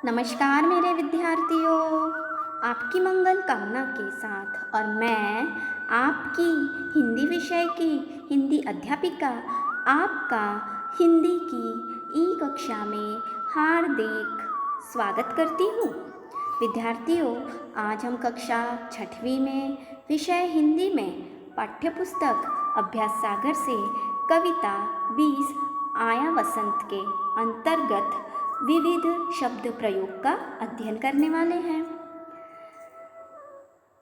नमस्कार मेरे विद्यार्थियों, आपकी मंगल कामना के साथ और मैं आपकी हिंदी विषय की हिंदी अध्यापिका आपका हिंदी की ई कक्षा में हार्दिक स्वागत करती हूँ। विद्यार्थियों, आज हम कक्षा 6वीं में विषय हिंदी में पाठ्यपुस्तक अभ्यास सागर से कविता 20 आया वसंत के अंतर्गत विविध शब्द प्रयोग का अध्ययन करने वाले हैं।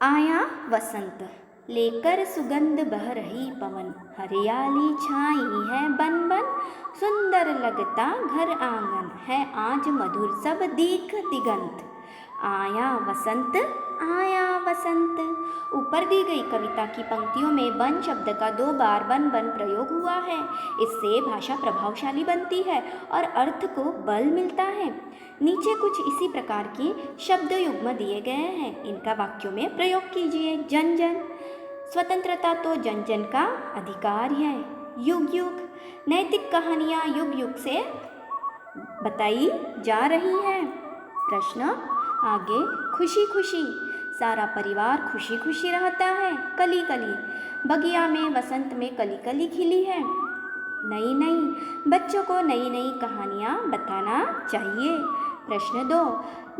आया वसंत, लेकर सुगंध बह रही पवन, हरियाली छाई है बन बन, सुंदर लगता घर आंगन, है आज मधुर सब दीख दिगंत। आया वसंत, आया वसंत। ऊपर दी गई कविता की पंक्तियों में बन शब्द का 2 बार बन बन प्रयोग हुआ है। इससे भाषा प्रभावशाली बनती है और अर्थ को बल मिलता है। नीचे कुछ इसी प्रकार की शब्द युग्म दिए गए हैं, इनका वाक्यों में प्रयोग कीजिए। जन जन, स्वतंत्रता तो जन जन का अधिकार है। युग युग, नैतिक कहानियाँ युग युग से बताई जा रही हैं। प्रश्न आगे, खुशी खुशी, सारा परिवार खुशी खुशी रहता है। कली कली, बगिया में वसंत में कली कली खिली है। नई नई, बच्चों को नई नई कहानियाँ बताना चाहिए। प्रश्न 2,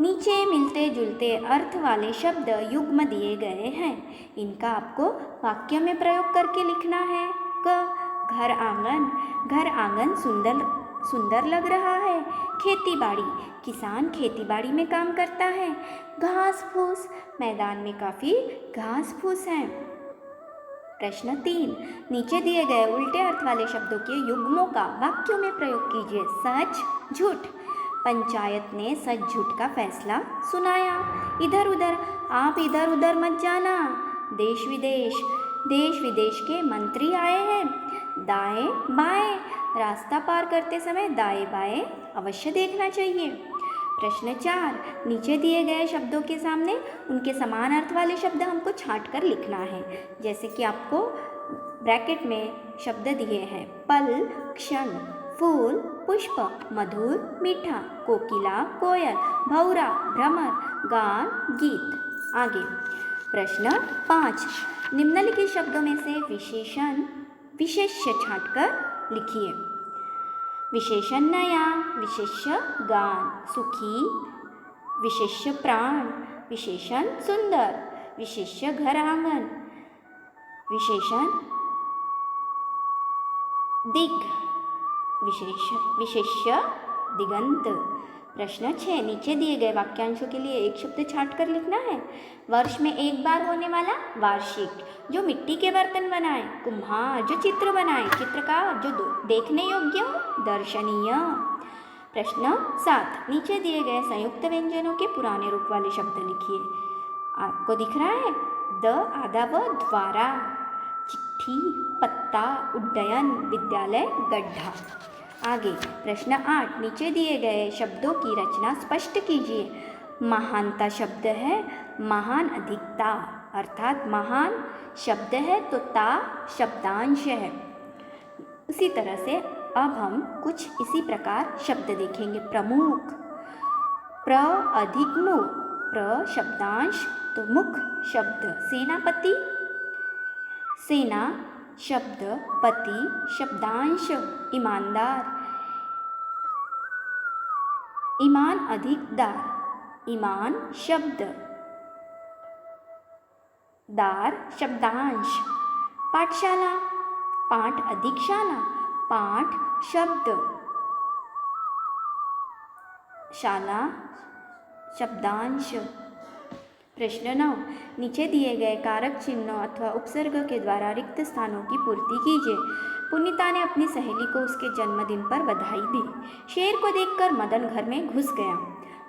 नीचे मिलते जुलते अर्थ वाले शब्द युग्म दिए गए हैं, इनका आपको वाक्य में प्रयोग करके लिखना है। क, घर आंगन, घर आंगन सुंदर सुंदर लग रहा है। खेती बाड़ी, किसान खेती बाड़ी में काम करता है। घास फूस, मैदान में काफ़ी घास फूस है। प्रश्न 3, नीचे दिए गए उल्टे अर्थ वाले शब्दों के युग्मों का वाक्यों में प्रयोग कीजिए। सच झूठ, पंचायत ने सच झूठ का फैसला सुनाया। इधर उधर, आप इधर उधर मत जाना। देश विदेश, देश विदेश के मंत्री आए हैं। दाएं बाएं, रास्ता पार करते समय दाएं बाएं अवश्य देखना चाहिए। प्रश्न 4, नीचे दिए गए शब्दों के सामने उनके समान अर्थ वाले शब्द हमको छांट कर लिखना है। जैसे कि आपको ब्रैकेट में शब्द दिए हैं। पल, क्षण, फूल, पुष्प, मधुर, मीठा, कोकिला, कोयल, भौरा, भ्रमर, गान, गीत। आगे प्रश्न 5, निम्नलिखित शब्दों में से विशेषण विशेष्य छांटकर लिखिए। विशेषण नया, विशेष्य गान, सुखी, विशेष्य प्राण, विशेषण सुंदर, विशेष्य घर आंगन, विशेषण दिग, विशेष्य दिगंत। प्रश्न 6, नीचे दिए गए वाक्यांशों के लिए एक शब्द छांट कर लिखना है। वर्ष में एक बार होने वाला वार्षिक, जो मिट्टी के बर्तन बनाए। कुम्हार, जो चित्र बनाए। चित्रकार, जो देखने योग्य हो। दर्शनीय। प्रश्न 7, नीचे दिए गए संयुक्त व्यंजनों के पुराने रूप वाले शब्द लिखिए। आपको दिख रहा है द, आधा व, द्वारा, चिट्ठी, पत्ता, उड्डयन, विद्यालय, गड्ढा। आगे प्रश्न 8, नीचे दिए गए शब्दों की रचना स्पष्ट कीजिए। महानता शब्द है, महान अधिकता, अर्थात महान शब्द है तो ता शब्दांश है। उसी तरह से अब हम कुछ इसी प्रकार शब्द देखेंगे। प्रमुख, प्र अधिक मु, प्र शब्दांश तो मुख शब्द। सेनापति, सेना शब्द, पति शब्दांश। ईमानदार, ईमान अधिक दार, ईमान शब्द, दार शब्दांश। पाठशाला, पाठ अधिक शाला, पाठ शब्द, शाला शब्दांश। प्रश्न 9, नीचे दिए गए कारक चिन्हों अथवा उपसर्ग के द्वारा रिक्त स्थानों की पूर्ति कीजिए। पुनीता ने अपनी सहेली को उसके जन्मदिन पर बधाई दी। शेर को देखकर मदन घर में घुस गया।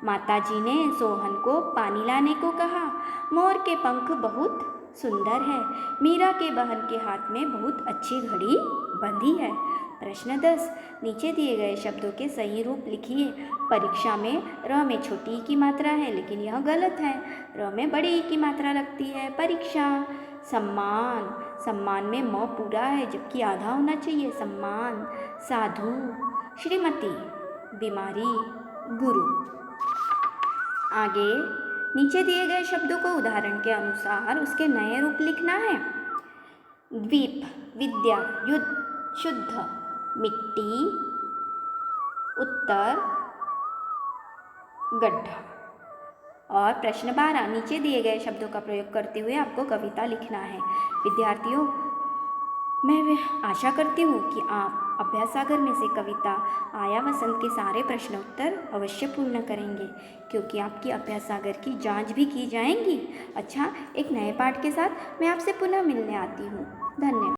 माताजी ने सोहन को पानी लाने को कहा। मोर के पंख बहुत सुंदर है। मीरा के बहन के हाथ में बहुत अच्छी घड़ी बंधी है। प्रश्न 10, नीचे दिए गए शब्दों के सही रूप लिखिए। परीक्षा में र में छोटी ई की मात्रा है, लेकिन यह गलत है। र में बड़ी ई की मात्रा लगती है। परीक्षा। सम्मान, सम्मान में म पूरा है जबकि आधा होना चाहिए। सम्मान। साधु, श्रीमती, बीमारी, गुरु। आगे नीचे दिए गए शब्दों को उदाहरण के अनुसार उसके नए रूप लिखना है। द्वीप, विद्या, युद्ध, शुद्ध, मिट्टी, उत्तर, गड्ढा। और प्रश्न 12, नीचे दिए गए शब्दों का प्रयोग करते हुए आपको कविता लिखना है। विद्यार्थियों, मैं आशा करती हूँ कि आप अभ्यास सागर में से कविता आया वसंत के सारे प्रश्न उत्तर अवश्य पूर्ण करेंगे, क्योंकि आपकी अभ्यास सागर की जांच भी की जाएंगी। अच्छा, एक नए पाठ के साथ मैं आपसे पुनः मिलने आती हूँ। धन्यवाद।